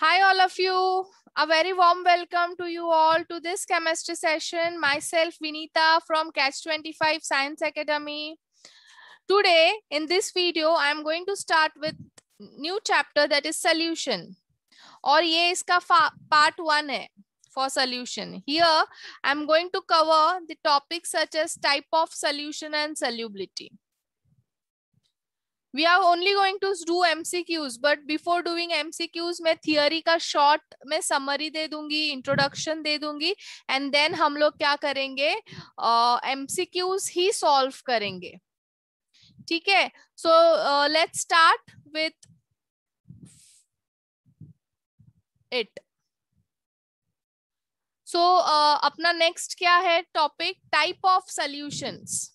Hi all of you. A very warm welcome to you all to this chemistry session. Myself Vinita from Catch 25 Science Academy. Today in this video I am going to start with new chapter that is solution. और ये इसका part 1 है for solution. Here I am going to cover the topics such as type of solution and solubility. We are only going to do MCQs, but before doing MCQs, मैं theory का short में summary दे दूंगी, introduction दे दूंगी, and then हम लोग क्या करेंगे? MCQs ही solve करेंगे. ठीक है? So let's start with it. So अपना next क्या है topic? Type of solutions.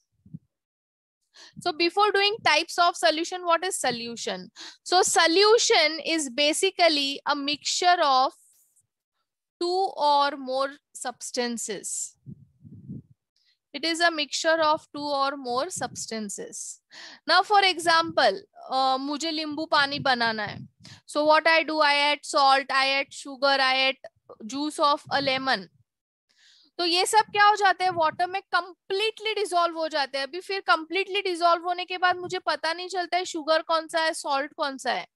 So before doing types of solution, what is solution? So solution is basically a mixture of two or more substances. It is a mixture of two or more substances. Now for example, मुझे नींबू पानी बनाना है. So what I do, I add salt, I add sugar, I add juice of a lemon. तो ये सब क्या हो जाते हैं वाटर में कंप्लीटली डिसॉल्व हो जाते हैं. अभी फिर कंप्लीटली डिसॉल्व होने के बाद मुझे पता नहीं चलता है शुगर कौन सा है, सॉल्ट कौन सा है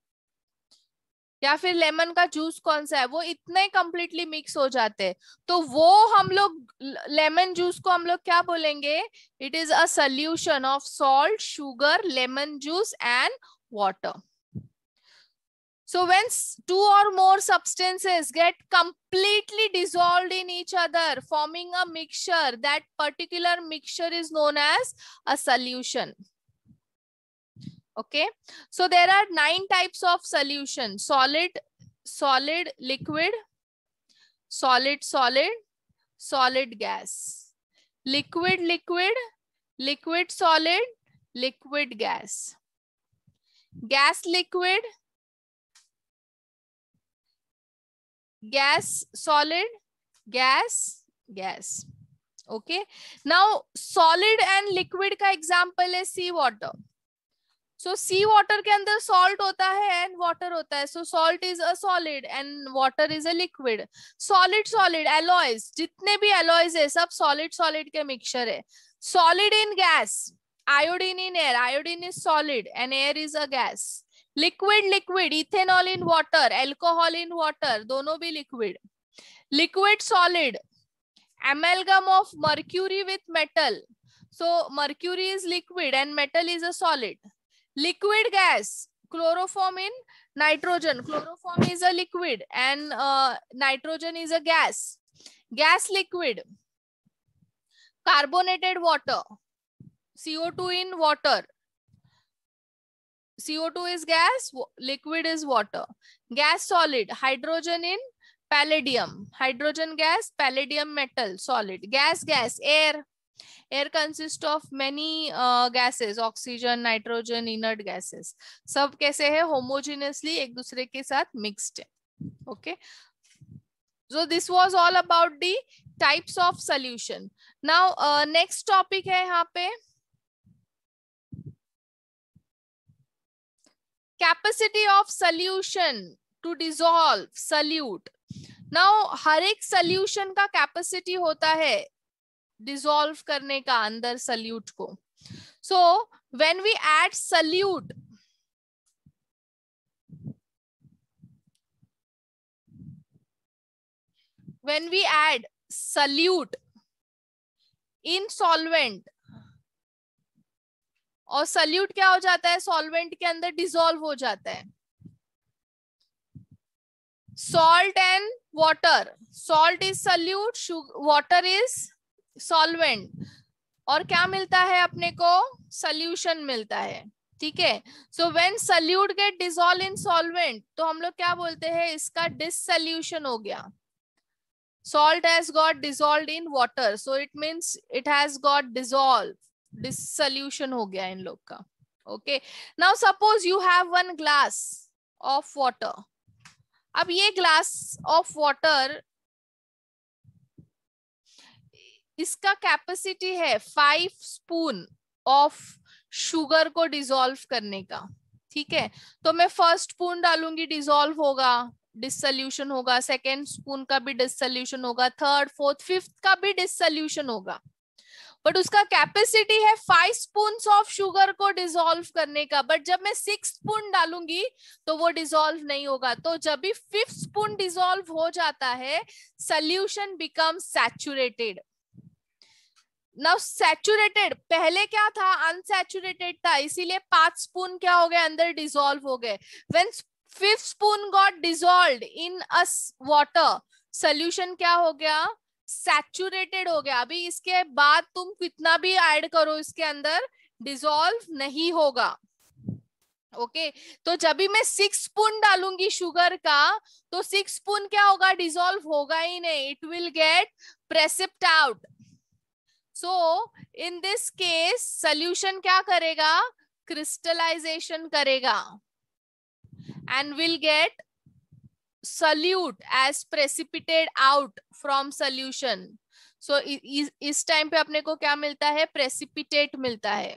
या फिर लेमन का जूस कौन सा है. वो इतने कंप्लीटली मिक्स हो जाते हैं. तो वो हम लोग लेमन जूस को हम लोग क्या बोलेंगे? It is a solution of salt, sugar, lemon juice and water. So when two or more substances get completely dissolved in each other, forming a mixture, that particular mixture is known as a solution. Okay. So there are 9 types of solution: solid, solid, liquid, solid, solid, solid gas, liquid, liquid, liquid solid, liquid gas, gas liquid, gas solid, gas gas. Okay. Now solid and liquid का example है sea water. So sea water के अंदर salt होता है and water होता है. So salt is a solid and water is a liquid. Solid solid alloys, जितने भी alloys है सब solid solid के mixture है. Solid in gas, iodine in air. Iodine is solid and air is a gas. Liquid liquid, ethanol in water, alcohol in water, दोनों भी liquid. Liquid solid, amalgam of mercury with metal. So mercury is liquid and metal is a solid. Liquid gas, chloroform in nitrogen. Chloroform is a liquid and nitrogen is a gas. Gas liquid, carbonated water, CO2 in water. CO2 is gas, liquid is water. Gas solid, hydrogen in palladium. Hydrogen gas, palladium metal, solid. Gas gas, air. Air consists of many gases, oxygen, nitrogen, inert gases. सब कैसे है? Homogeneously एक दूसरे के साथ mixed है. Okay. So this was all about the types of solution. Now next topic है यहाँ पे capacity of solution to dissolve, solute. Now हर एक solution का capacity होता है dissolve करने का अंदर solute को. So when we add solute, when we add solute in solvent, और सल्यूट क्या हो जाता है? सॉल्वेंट के अंदर डिसॉल्व हो जाता है. Salt and water, salt is solute, water is solvent, और क्या मिलता है अपने को? सॉल्यूशन मिलता है. ठीक है. So when solute get dissolve in solvent, तो हम लोग क्या बोलते हैं? इसका डिसोल्यूशन हो गया. Salt has got dissolved in water, so it means it has got dissolve. Dissolution हो गया इन लोग का. Okay. Now suppose you have one glass of water. अब ये ग्लास ऑफ वाटर, इसका कैपेसिटी है 5 स्पून ऑफ शुगर को डिसॉल्व करने का. ठीक है. तो मैं फर्स्ट स्पून डालूंगी, डिसॉल्व होगा. डिसोल्यूशन होगा, सेकेंड स्पून का भी डिसोल्यूशन होगा, थर्ड फोर्थ फिफ्थ का भी डिसोल्यूशन होगा, बट उसका कैपेसिटी है 5 स्पून ऑफ शुगर को डिसॉल्व करने का। बट जब मैं 6 स्पून डालूंगी तो वो डिसॉल्व नहीं होगा। तो जब भी 5th स्पून डिसॉल्व हो जाता है, solution becomes saturated. Now saturated पहले क्या था, अनसैचुरेटेड था, इसीलिए 5 स्पून क्या हो गए, अंदर डिसॉल्व हो गए। When 5th spoon got dissolved in a water, solution क्या हो गया, सैचुरेटेड हो गया। अभी इसके बाद तुम कितना भी ऐड करो इसके अंदर, डिसॉल्व नहीं होगा। ओके तो जब भी मैं 6 स्पून डालूंगी शुगर का, तो 6 स्पून क्या होगा, डिसॉल्व होगा ही नहीं, it will get precipitate out. So in this case solution क्या करेगा, क्रिस्टलाइजेशन करेगा and will get solute as precipitate out from solution. So इस टाइम पे अपने को क्या मिलता है, precipitate मिलता है।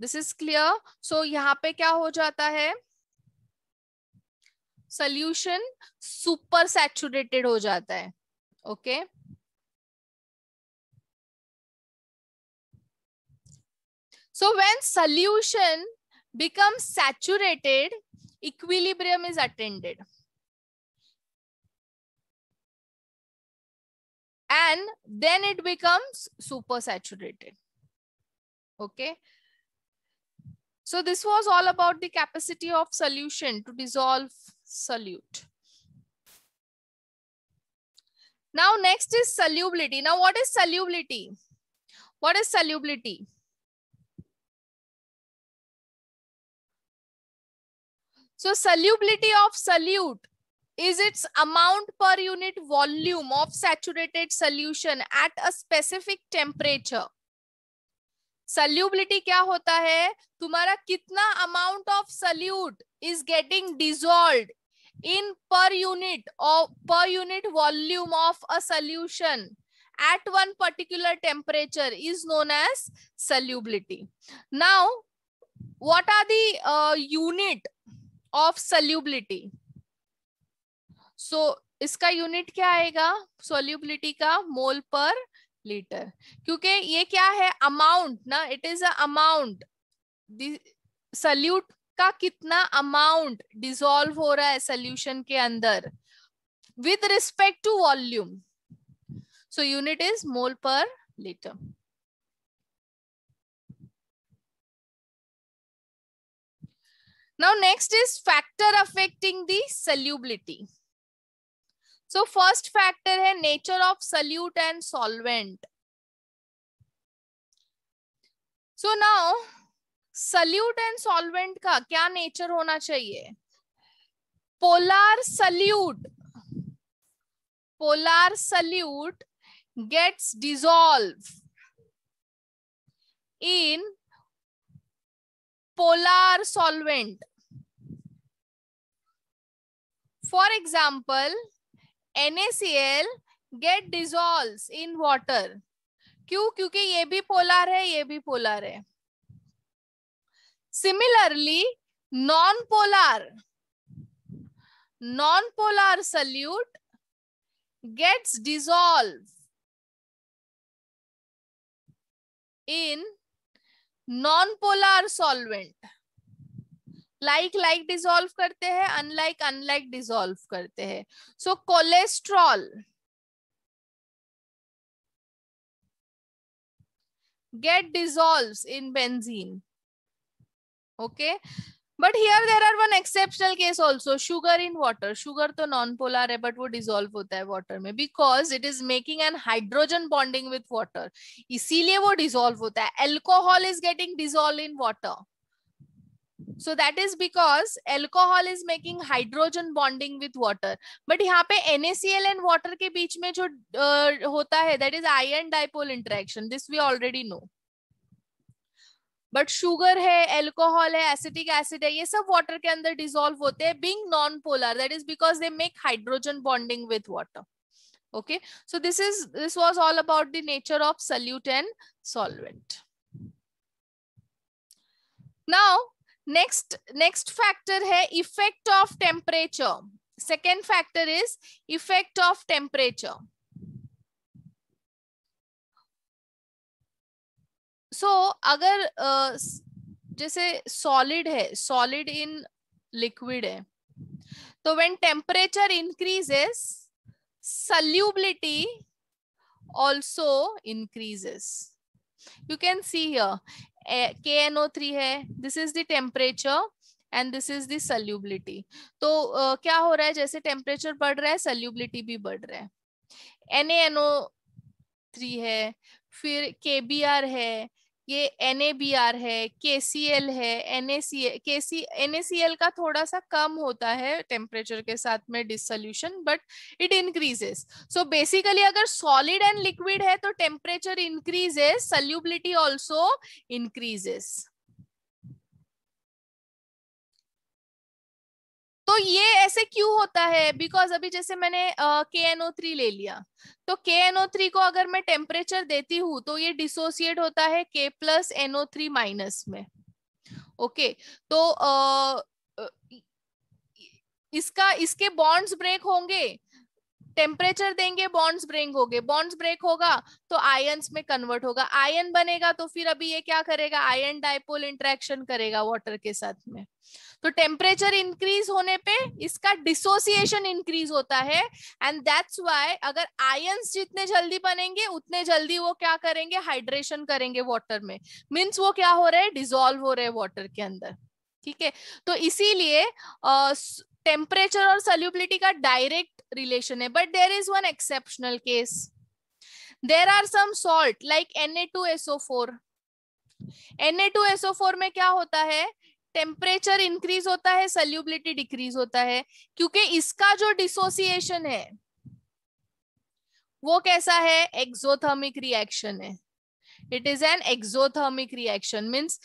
This is clear. सो यहाँ पे क्या हो जाता है, सोल्यूशन सुपर सैचुरेटेड हो जाता है। Okay so when solution becomes saturated, equilibrium is attained and then it becomes super saturated. Okay, so this was all about the capacity of solution to dissolve solute. Now next is solubility. Now what is solubility? What is solubility? So solubility of solute is its amount per unit volume of saturated solution at a specific temperature. Solubility क्या होता है, तुम्हारा कितना amount of solute is getting dissolved in per unit volume of a solution at one particular temperature is known as solubility. Now what are the unit of solubility? So इसका unit क्या आएगा, solubility का मोल per litre, क्योंकि ये क्या है, amount ना, it is a amount, solute का कितना अमाउंट डिसॉल्व हो रहा है सोल्यूशन के अंदर with respect to volume. So unit is mole per litre. Now next is factor affecting the solubility. So first factor है nature of solute and solvent. So now solute and solvent का क्या nature होना चाहिए, polar solute gets dissolved in polar solvent. For example, NaCl get dissolves in water. क्यों, क्योंकि ये भी polar है, ये भी पोलर है। Similarly, non-polar solute gets dissolved in non-polar solvent. like dissolve करते हैं, unlike dissolve करते हैं। So cholesterol get dissolves in benzene. Okay, but here there are one exceptional case also, sugar in water. Sugar तो non-polar है but वो dissolve होता है water में, because it is making an hydrogen bonding with water, इसीलिए वो dissolve होता है। Alcohol is getting dissolved in water, so that is because alcohol is making hydrogen bonding with water. But यहाँ पे NaCl and water के बीच में जो होता है, that is ion dipole interaction. This we already know. But sugar है, alcohol है, acetic acid है, ये सब water के अंदर dissolve होते हैं, being non-polar. That is because they make hydrogen bonding with water. Okay, so this was all about the nature of solute and solvent. Now next factor है effect of temperature. Second factor is effect of temperature. So अगर जैसे solid है, solid in liquid है, तो when temperature increases solubility also increases. You can see here KNO3 है, this is the temperature and this is the solubility. तो क्या हो रहा है, जैसे टेम्परेचर बढ़ रहा है solubility भी बढ़ रहा है. NaNO3 है, फिर KBr है, ये NaBr है, KCl है, NaCl का थोड़ा सा कम होता है टेम्परेचर के साथ में dissolution, but it increases. So basically अगर सॉलिड एंड लिक्विड है तो temperature increases, solubility also increases. तो ये ऐसे क्यों होता है? बिकॉज अभी जैसे मैंने KNO3 ले लिया, तो KNO3 को अगर मैं टेम्परेचर देती हूँ तो ये डिसोसिएट होता है K प्लस NO3 माइनस में. ओके, तो इसके बॉन्ड्स ब्रेक होंगे, टेम्परेचर देंगे, बॉन्ड्स ब्रेक होंगे, बॉन्ड्स ब्रेक होगा तो आयंस में कन्वर्ट होगा, आयन बनेगा, तो फिर अभी ये क्या करेगा, आयन डाइपोल इंटरेक्शन करेगा वाटर के साथ में. तो टेम्परेचर इंक्रीज होने पे इसका डिसोसिएशन इंक्रीज होता है, एंड दैट्स व्हाई अगर आयंस जितने जल्दी बनेंगे उतने जल्दी वो क्या करेंगे, हाइड्रेशन करेंगे वाटर में. मींस वो क्या हो रहे हैं, डिसॉल्व हो रहे हैं वाटर के अंदर. ठीक है, तो इसीलिए टेम्परेचर और सॉल्युबिलिटी का डायरेक्ट रिलेशन है. But there is one exceptional case. There are some salt like Na2SO4. Na2SO4 में क्या होता है, टेम्परेचर इंक्रीज होता है, सॉल्युबिलिटी डिक्रीज होता है, क्योंकि इसका जो डिसोसिएशन है वो कैसा है, एक्सोथर्मिक रिएक्शन है. It is an exothermic reaction. Means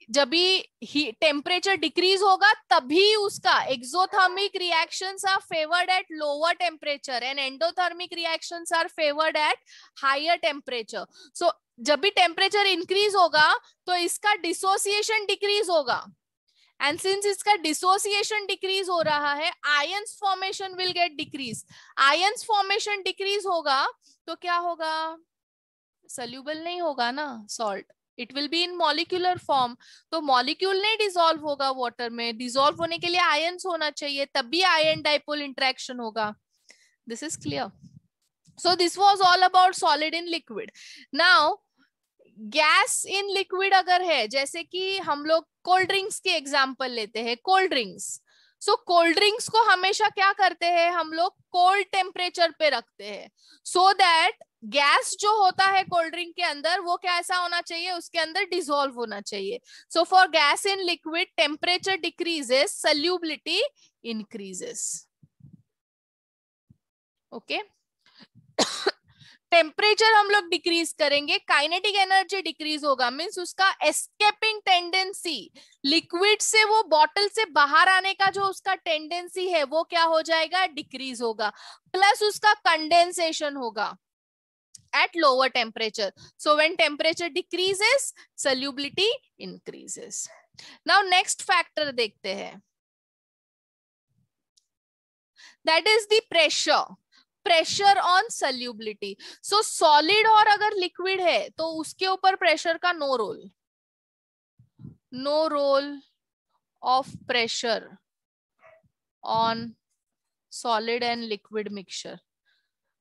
जब भी टेम्परेचर डिक्रीज होगा तभी उसका exothermic reactions are favoured at lower temperature and endothermic reactions are favoured at higher temperature. So जब भी टेम्परेचर इंक्रीज होगा तो इसका डिसोसिएशन डिक्रीज होगा, एंड सिंस इसका डिसोसिएशन डिक्रीज हो रहा है, ions formation will get decrease. Ions formation decrease होगा तो क्या होगा, सॉल्युबल नहीं होगा ना salt, it will be in molecular form. तो मॉलिक्यूल नहीं डिसॉल्व होगा वाटर में, डिसॉल्व होने के लिए आयंस होना चाहिए, तभी आयन डाइपोल इंटरेक्शन होगा. This is clear. So this was all about solid in liquid. Now gas in liquid अगर है, जैसे कि हम लोग कोल्ड ड्रिंक्स के एग्जांपल लेते हैं, cold drinks. So cold drinks को हमेशा क्या करते हैं हम लोग, कोल्ड टेम्परेचर पे रखते हैं, सो दैट गैस जो होता है कोल्ड ड्रिंक के अंदर वो कैसा होना चाहिए, उसके अंदर डिसॉल्व होना चाहिए. So for gas in liquid temperature decreases, solubility increases. Okay, temperature हम लोग डिक्रीज करेंगे, काइनेटिक एनर्जी डिक्रीज होगा, मींस उसका एस्केपिंग टेंडेंसी, लिक्विड से वो बॉटल से बाहर आने का जो उसका टेंडेंसी है वो क्या हो जाएगा, डिक्रीज होगा, प्लस उसका कंडेंसेशन होगा at lower temperature. So when temperature decreases, solubility increases. Now next factor देखते हैं, that is the pressure. Pressure on solubility. So solid और अगर लिक्विड है तो उसके ऊपर प्रेशर का no role, no role of pressure on solid and liquid mixture.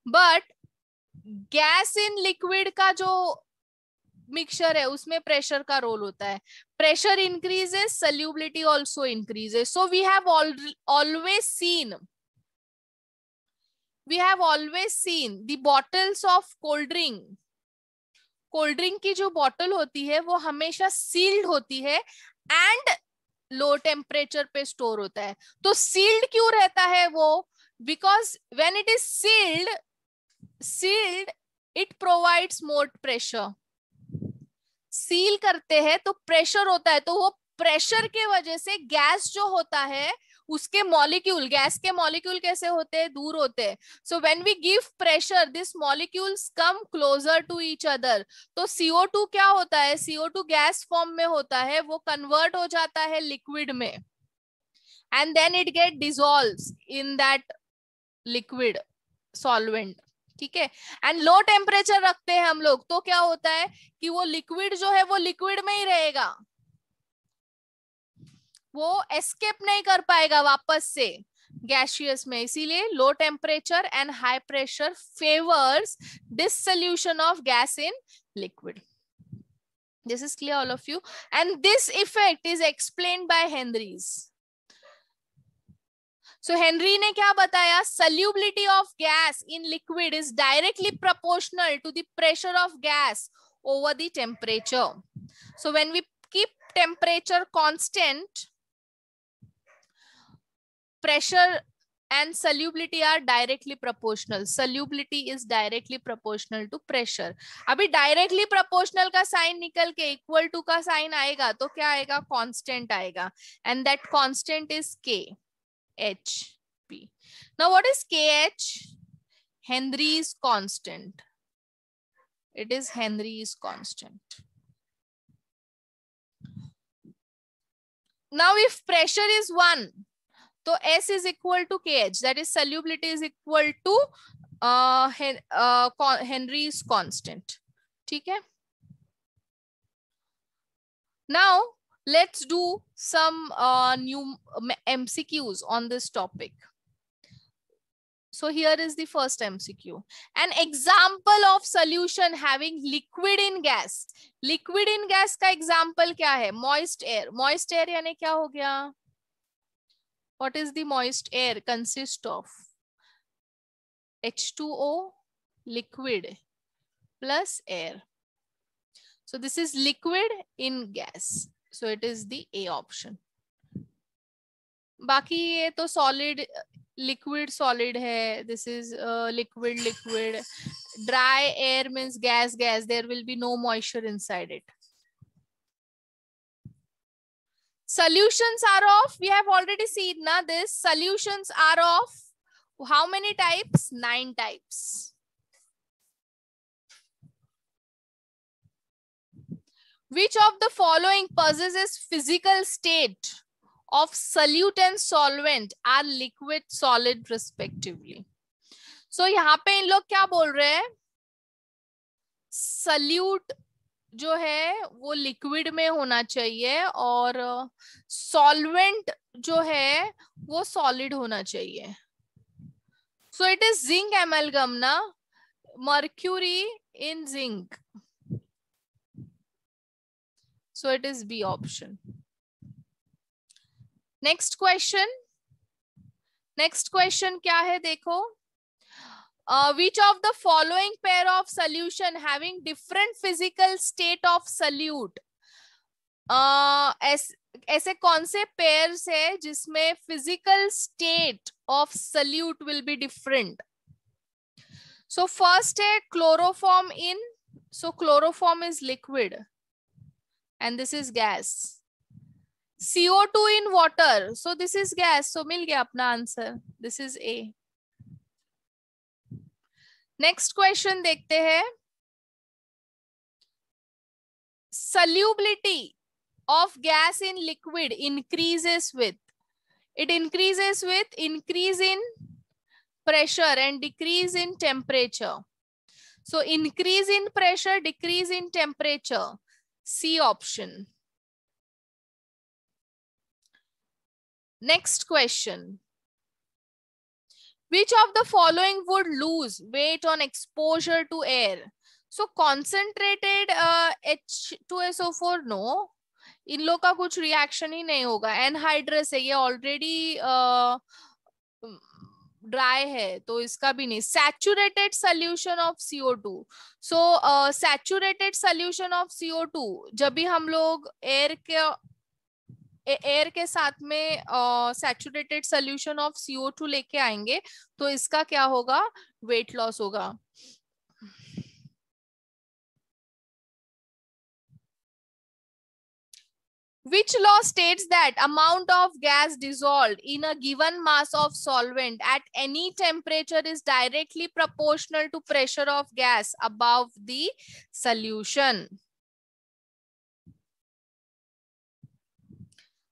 But gas in liquid का जो मिक्सचर है उसमें प्रेशर का रोल होता है. Pressure increases, solubility also increases. So we have always seen the bottles of cold drink. Cold drink की जो bottle होती है वो हमेशा सील्ड होती है एंड लो टेम्परेचर पे स्टोर होता है. तो सील्ड क्यों रहता है वो, because when it is sealed it provides more pressure. Seal करते हैं तो प्रेशर होता है, तो वो प्रेशर के वजह से गैस जो होता है उसके मॉलिक्यूल, गैस के मॉलिक्यूल कैसे होते हैं, दूर होते हैं. So when we give pressure this molecules come closer to each other. तो CO2 क्या होता है, CO2 गैस फॉर्म में होता है, वो कन्वर्ट हो जाता है लिक्विड में and then it get dissolves in that liquid solvent. ठीक है. एंड लो टेम्परेचर रखते हैं हम लोग, तो क्या होता है कि वो लिक्विड जो है वो लिक्विड में ही रहेगा, वो एस्केप नहीं कर पाएगा वापस से गैसियस में. इसीलिए low temperature and high pressure favours dissolution of gas in liquid. This is clear all of you, and this effect is explained by Henry's. So Henry ने क्या बताया, solubility of gas in liquid is directly proportional to the pressure of gas over the temperature. So when we keep temperature constant, pressure and solubility are directly proportional. Solubility is directly proportional to pressure. अभी directly proportional का sign निकल के equal to का sign आएगा तो क्या आएगा, constant आएगा, and that constant is K H P. Now what is KH? Henry's constant. It is Henry's constant. Now if pressure is 1, तो S is equal to KH, that is solubility is equal to Henry's constant. ठीक है. Now let's do some new MCQs on this topic. So here is the first MCQ. An example of solution having liquid in gas. Liquid in gas का example क्या है, moist air. Moist air यानी क्या हो गया, what is the moist air consist of? H2O liquid plus air. So this is liquid in gas. So it is the A option. बाकी ये तो solid, liquid solid है. This is liquid liquid. Dry air means gas gas. There will be no moisture inside it. Solutions are of, we have already seen na this, solutions are of how many types? 9 types. Which of the following possesses physical state of solute and solvent are liquid solid respectively? So यहाँ पे इन लोग क्या बोल रहे हैं, solute जो है वो लिक्विड में होना चाहिए और सॉल्वेंट जो है वो सॉलिड होना चाहिए. So it is zinc amalgam ना, mercury in zinc. So it is B option. Next question. Next question क्या है देखो. Which of the following pair of solution having different physical state of solute? ऐसे कौन से pairs है जिसमें physical state of solute will be different? So first है chloroform in. So chloroform is liquid and this is gas. CO2 in water. So this is gas. So मिल गया अपना answer. This is A. Next question देखते हैं. solubility of gas in liquid increases with, it increases with increase in pressure and decrease in temperature. So increase in pressure, decrease in temperature, C option. Next question. Which of the following would lose weight on exposure to air? So concentrated H2SO4 no, इन लोग का कुछ reaction ही नहीं होगा. Anhydrous है, ये already dry है तो इसका भी नहीं. Saturated solution of CO2. So saturated solution of CO2 जब भी हम लोग एयर के साथ में सैचुरेटेड सोल्यूशन ऑफ CO2 लेके आएंगे तो इसका क्या होगा, वेट लॉस होगा. Which law states that amount of gas dissolved in a given mass of solvent at any temperature is directly proportional to pressure of gas above the solution?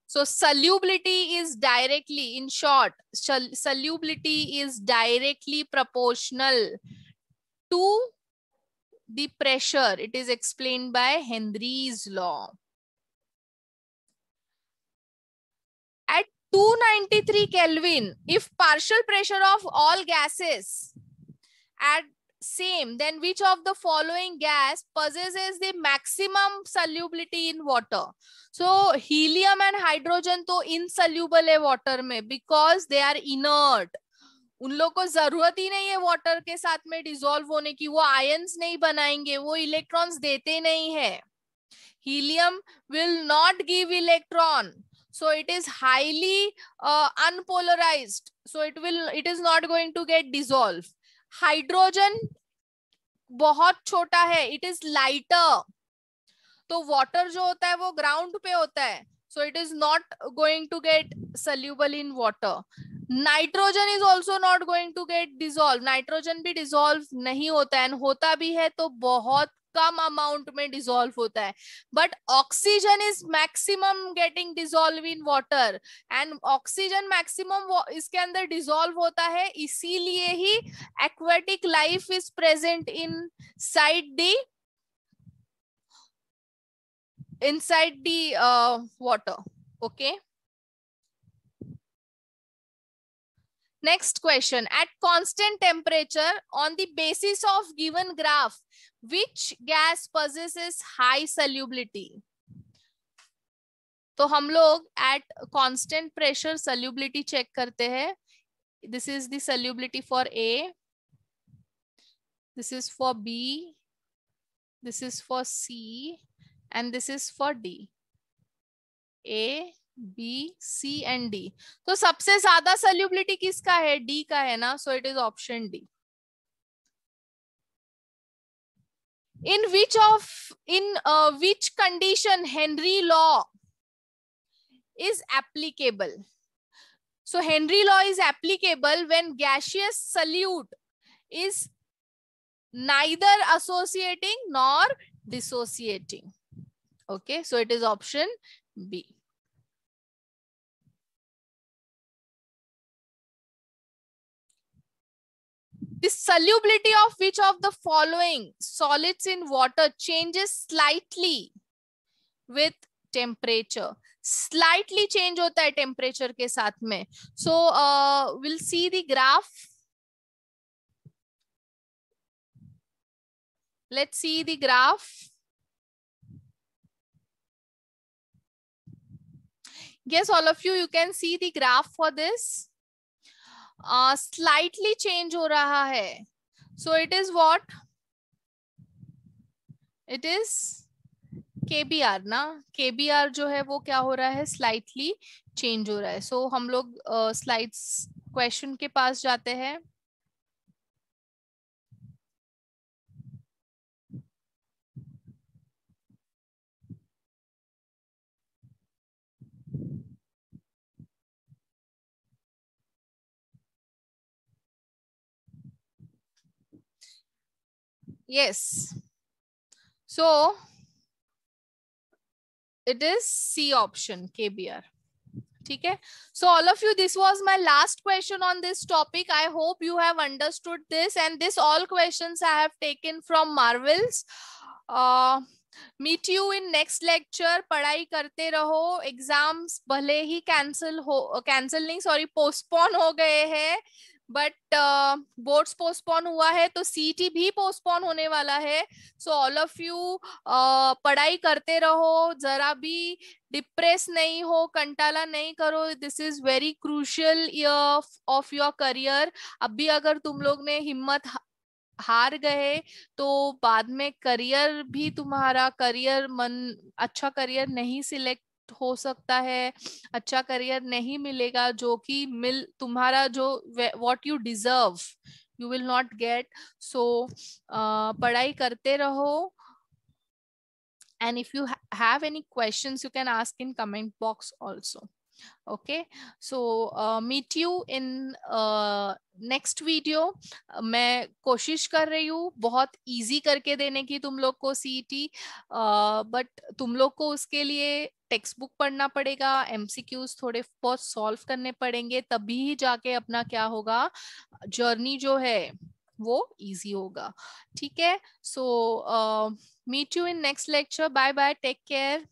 So solubility is directly, in short, solubility is directly proportional to the pressure. It is explained by Henry's law. At 293 Kelvin, if partial pressure of all gases at same, then which of the following gas possesses the maximum solubility in water? So helium and hydrogen तो insoluble है water में because they are inert. उन लोग को जरूरत ही नहीं है water के साथ में डिसॉल्व होने की, वो आयंस नहीं बनाएंगे, वो इलेक्ट्रॉन्स देते नहीं है. Helium will not give electron, so it is highly unpolarized, so it is not going to get dissolved. Hydrogen बहुत छोटा है, it is lighter, तो water जो होता है वो ground पे होता है, so it is not going to get soluble in water. Nitrogen is also not going to get dissolved. Nitrogen भी dissolve नहीं होता है, and होता भी है तो बहुत कम अमाउंट में डिसॉल्व होता है. But oxygen is maximum getting dissolve in water, and oxygen maximum इसके अंदर डिसॉल्व होता है, इसीलिए ही aquatic life is present inside the water. Okay. Next question. At constant temperature, on the basis of given graph, which gas possesses high solubility? तो हम लोग at constant pressure solubility check करते हैं. This is the solubility for A. This is for B. This is for C. And this is for D. A, B, C and D. तो सबसे ज्यादा solubility किसका है? D का है ना, so it is option D. In which condition Henry law is applicable? So Henry law is applicable when gaseous solute is neither associating nor dissociating. Okay, so it is option B. The solubility of which of the following solids in water changes slightly with temperature? Slightly change होता है temperature के साथ में. So we'll see the graph. Let's see the graph. Yes, all of you can see the graph for this. Slightly change हो रहा है. So it is what? It is KBR ना. KBR जो है वो क्या हो रहा है? Slightly change हो रहा है. So हम लोग slides question के पास जाते हैं. Yes. So it is C option, KBR. Okay. So all of you, this was my last question on this topic. I hope you have understood this, and this all questions I have taken from Marvels. Meet you in next lecture. पढ़ाई करते रहो. Exams भले ही cancel नहीं, sorry, postpone हो गए हैं. But boards postpone हुआ है तो सीटी भी पोस्टपोन होने वाला है. सो ऑल ऑफ यू पढ़ाई करते रहो, जरा भी डिप्रेस नहीं हो, कंटाला नहीं करो. This is very crucial year of your career. अभी अगर तुम लोग ने हिम्मत हार गए तो बाद में करियर भी तुम्हारा अच्छा करियर नहीं सिलेक्ट हो सकता है, अच्छा करियर नहीं मिलेगा, जो कि तुम्हारा जो what you deserve you will not get. So पढ़ाई करते रहो. and if you have any questions you can ask in comment box also. Okay, so meet you in next video. मैं कोशिश कर रही हूँ बहुत इजी करके देने की तुम लोग को सीईटी, बट तुम लोग को उसके लिए टेक्स्ट बुक पढ़ना पड़ेगा, एमसीक्यूज थोड़े बहुत सॉल्व करने पड़ेंगे, तभी जाके अपना क्या होगा, जर्नी जो है वो इजी होगा. ठीक है, so meet you in next lecture. Bye bye, take care.